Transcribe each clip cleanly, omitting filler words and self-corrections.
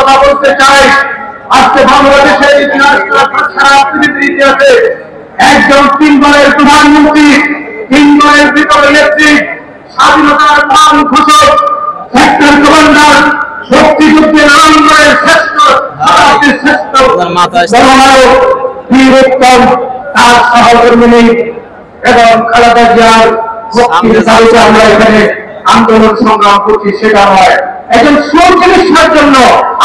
কথা বলতে চাই। আজকে বাংলাদেশের ইতিহাস সারা পৃথিবীর ইতিহাসে একজন 3 বারের প্রধানমন্ত্রী, 3 বারের বিপ্লবী নেত্রী, স্বাধীনতার মহান ঘোষক, সেক্টর কমান্ডার, শক্তিযুদ্ধের আন্দোলনের শ্রেষ্ঠ জননায়ক বীর উত্তম, তার সহকর্মী এবং খালেদা জিয়ার মুক্তির দাবিতে আমরা এখানে আন্দোলন সংগ্রাম করছি, সেটা নয়। একজন সুচিকিৎসার জন্য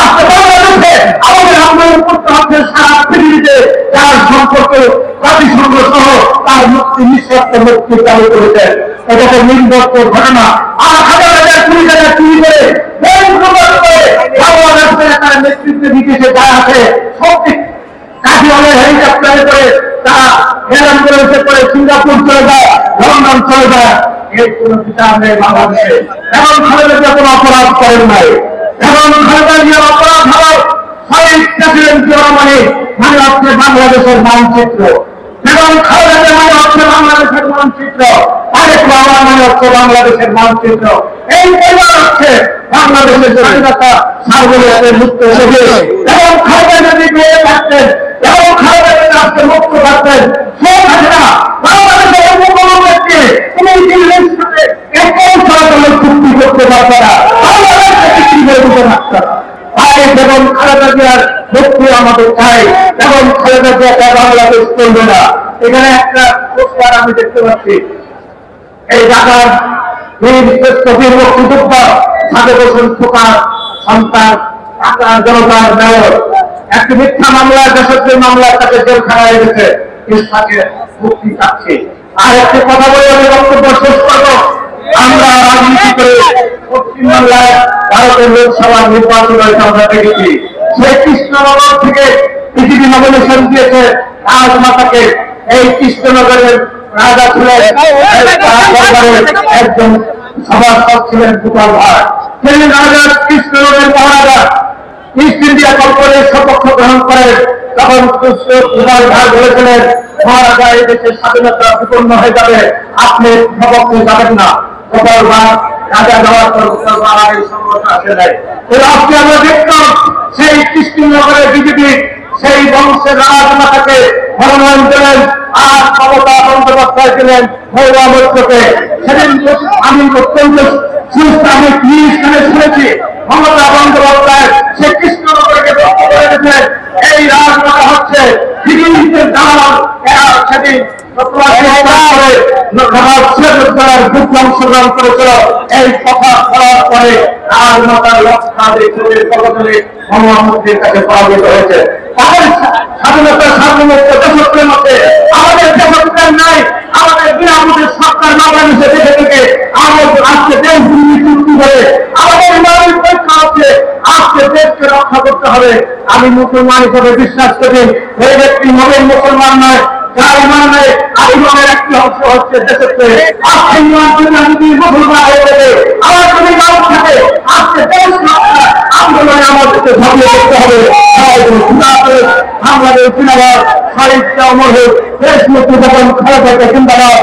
আজকে বাংলাদেশে আমাদের আন্দোলন করতে হচ্ছে সারা পৃথিবীতে, যার সম্পর্কে জাতিসংঘ সহ তার মুক্তি নিঃশর্ত মুক্তি চালু করেছেন। এটাকে নির্দত্ত ঘটনা। আর হাজার হাজার কোটি টাকা চুরি করে বাংলাদেশের তার নেতৃত্বে বিদেশে যা আছে সব কাজী হলে হেলিকপ্টারে করে তারা হেরান করে সিঙ্গাপুর চলে যায়, লন্ডন চলে যায়। এর কোন বিচার নেই বাংলাদেশে। এখন খালেদা জিয়া কোনো অপরাধ করেন নাই। এখন খালেদা জিয়ার অপরাধ হল শহীদ প্রেসিডেন্ট জিয়া মানে হচ্ছে বাংলাদেশের মানচিত্র। এবং খালেদা জিয়া মানে হচ্ছে বাংলাদেশের মানচিত্র। তারেক রহমান মানে হচ্ছে বাংলাদেশের মানচিত্র। এই পরিবার হচ্ছে বাংলাদেশের স্বাধীনতা সার্বভৌমত্বের মুক্ত হবে। এবং খালেদা যদি পেয়ে থাকতেন, এবং খালেদা যদি আজকে মুক্ত থাকতেন, শেখ হাসিনা বাংলাদেশের অন্য কোনো ব্যক্তি তুমি দিল্লির সাথে একই সরকারের চুক্তি করতে পারবে না, বাংলাদেশকে বিক্রি করে দিতে পারত না। তাই যেমন খালেদা জিয়ার মুক্তি আমাদের চাই, এবং খালেদা জিয়াকে বাংলাদেশ চলবে না। এখানে একটা পোস্টার আমি দেখতে পাচ্ছি, এই ঢাকার বীর শ্রেষ্ঠ বীর মুক্তিযোদ্ধা সাদেক হোসেন খোকার সন্তান, ঢাকা জনতার মেয়র, একটি মিথ্যা মামলা, দেশদ্রোহী মামলায় তাকে জেলখানায় গেছে, তাকে মুক্তি চাচ্ছে। আর একটি কথা বলে আমি বক্তব্য শেষ করব। আমরা রাজনীতি করে পশ্চিমবাংলায় ভারতের লোকসভা নির্বাচন হয়েছে আমরা দেখেছি। সেই কৃষ্ণনগর থেকে পৃথিবী নমিনেশন দিয়েছে রাজমাতাকে। এই কৃষ্ণনগরের রাজা ছিলেন একজন সভাসদ ছিলেন গোপাল ভাঁড়। সেই রাজা কৃষ্ণনগরের মহারাজা ইস্ট ইন্ডিয়া কোম্পানির সপক্ষ গ্রহণ করেন। তখন গোপাল ভাঁড় বলেছিলেন, মহারাজা এই দেশের স্বাধীনতা বিপন্ন হয়ে যাবে, আপনি সপক্ষে যাবেন না। গোপাল ভাঁড় রাজা যাওয়ার পর গোপাল ভাঁড় এই সমস্যা আসে নাই। আজকে আমরা দেখতাম সেই কৃষ্ণনগরের বিজেপি সেই বংশের রাজমাতাকে মনোনয়ন দিলেন, আর মমতা বন্দ্যোপাধ্যায় ছিলেন মহিলা মোর্চাকে। সেদিন আমি অত্যন্ত সুস্থানে শুনেছি মমতা বন্দ্যোপাধ্যায় সে কৃষ্ণনগরকে রক্ষা করে দিয়েছেন। এই রাজমাতা হচ্ছে দিদির দালাল। এরা সেদিন অংশগ্রহণ করেছিল। এই কথা বলার পরে রাজমাতার লক্ষাধিক মহামন্ত্রীর কাছে পরাজিত হয়েছে। স্বাধীনতার সার্বভৌমত্ব দেশপ্রেম মধ্যে আমাদের দেশপ্রেম নাই। আমাদের বিনামূল্যে সরকার বাংলাদেশে দেখে থেকে আমাদের আজকে দেশ চুক্তি করে আমাদের নারীর পরীক্ষা হচ্ছে। আজকে দেশকে রক্ষা করতে হবে। আমি মুসলমান হিসেবে বিশ্বাস করি এই ব্যক্তি মনের মুসলমান নয়, যার ইমান নেই আর ইমানের একটি অংশ হচ্ছে দেশপ্রেম। আজকে ইমান যদি মুসলমান হয়ে গেলে আমার যদি নাম থাকে আজকে দেশ আন্দোলনে আমাদেরকে ঝাঁপিয়ে করতে হবে। বাংলাদেশ জিন্দাবাদ, সাহিত্য অমর হোক, দেশ মুক্তি যখন খালেদা জিন্দাবাদ।